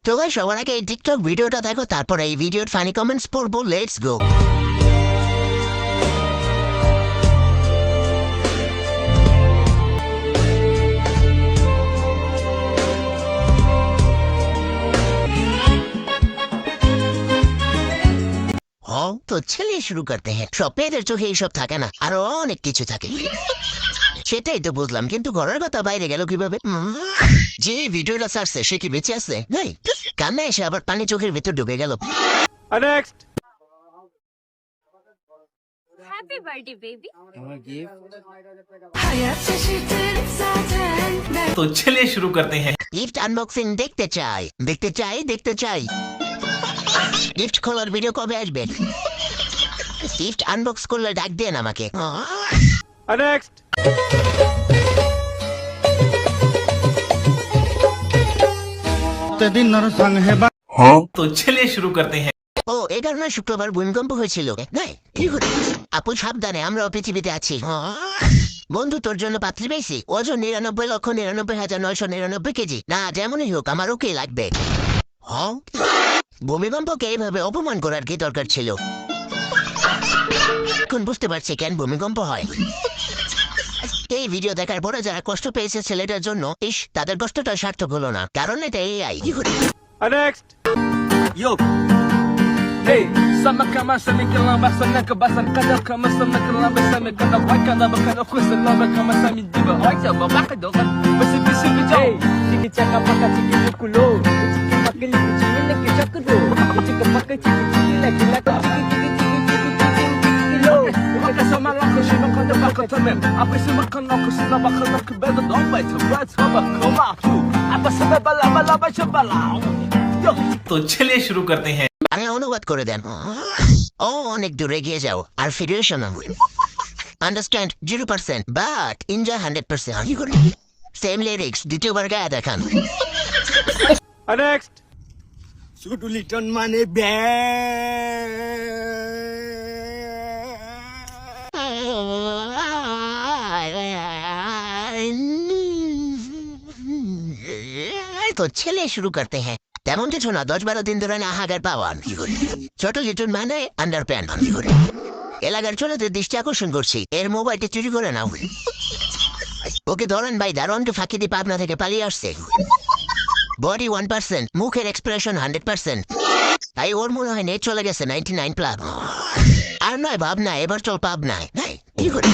তো ভাই সবার আগে এই টিকটক ভিডিওটা দেখো, তারপর এই ভিডিওর ফানি কমেন্টস পড়বো। Let's go. তো ছেলে শুরু করতে হ্যাঁ, সব মেয়েদের চোখে এইসব থাকে না, আরো অনেক কিছু থাকে। সেটাই তো বুঝলাম, কিন্তু ঘরের কথা বাইরে গেল কিভাবে? যে ভিডিওটা ছাড়ছে সে কি বেঁচে আছে? নাই, কান্না এসে আবার পানি চোখের ভেতর ঢুকে গেল। Next Happy birthday, baby. तो चलिए शुरू करते हैं। গিফট আনবক্সিং দেখতে চাই, দেখতে চাই, দেখতে চাই। গিফট খোলার ভিডিও কবে আসবে? গিফট আনবক্স করলে ডাক দেন আমাকে। नेक्स्ट तो चलिए शुरू करते हैं। ও এই কারণে শুক্রবার ভূমিকম্প হয়েছিল। নাই, কি করে? আপু সাবধানে, আমরাও পৃথিবীতে আছি। বন্ধু তোর জন্য পাত্রী পেয়েছি, ওজন 99,99,999 কেজি। না যেমনই হোক আমার ওকে লাগবে। ভূমিকম্পকে এইভাবে অপমান করার কি দরকার ছিল? এখন বুঝতে পারছি কেন ভূমিকম্প হয়। এই ভিডিও দেখার পরে যারা কষ্ট পেয়েছে ছেলেটার জন্য, ইস তাদের কষ্টটা সার্থক হলো না, কারণ এটা AI। Next Yo. Hey, sama kama sami kalam basana ka basan kada kama sama kalam basami kada waka da bakada kusala kama sami diba oja ba bakado basi bisi bijo. Hey, chiki chaka paka chiki kulo chiki makili chiki ne ke chakdo chiki paka chiki chiki la kila ka chiki chiki chiki chiki chiki lo ka sama la ko shima kada baka tamem apa sima kana ko sina bakada ka beda don ba to ba to ba koma tu apa sama bala bala ba chabala. Yo. तो चलिए शुरू करते हैं। আরে অনুবাদ করে দেন। ও অনেক দূরে গিয়ে যাও আর ফিরে এসো না। Understand 0%, but enjoy 100%। Same lyrics দ্বিতীয়বার গায়ে দেখান। Next Suduliton mane be. তো ছেলে শুরু করতে হ্যাঁ, তেমন কিছু না, 10-12 দিন ধরে না হাগার পাওয়ান। ছোট লিটন মানে আন্ডার প্যান্ট। এলাকার ছোটদের দৃষ্টি আকর্ষণ করছি, এর মোবাইলটি চুরি করে নাও। ওকে ধরেন ভাই, দারোয়ানকে ফাঁকি দিয়ে পাবনা থেকে পালিয়ে আসছে। বডি 1%, মুখের এক্সপ্রেশন 100%। তাই ওর মনে হয় নেট চলে গেছে 99+। আর নয় ভাবনা, এবার চল পাবনায়। কি করে?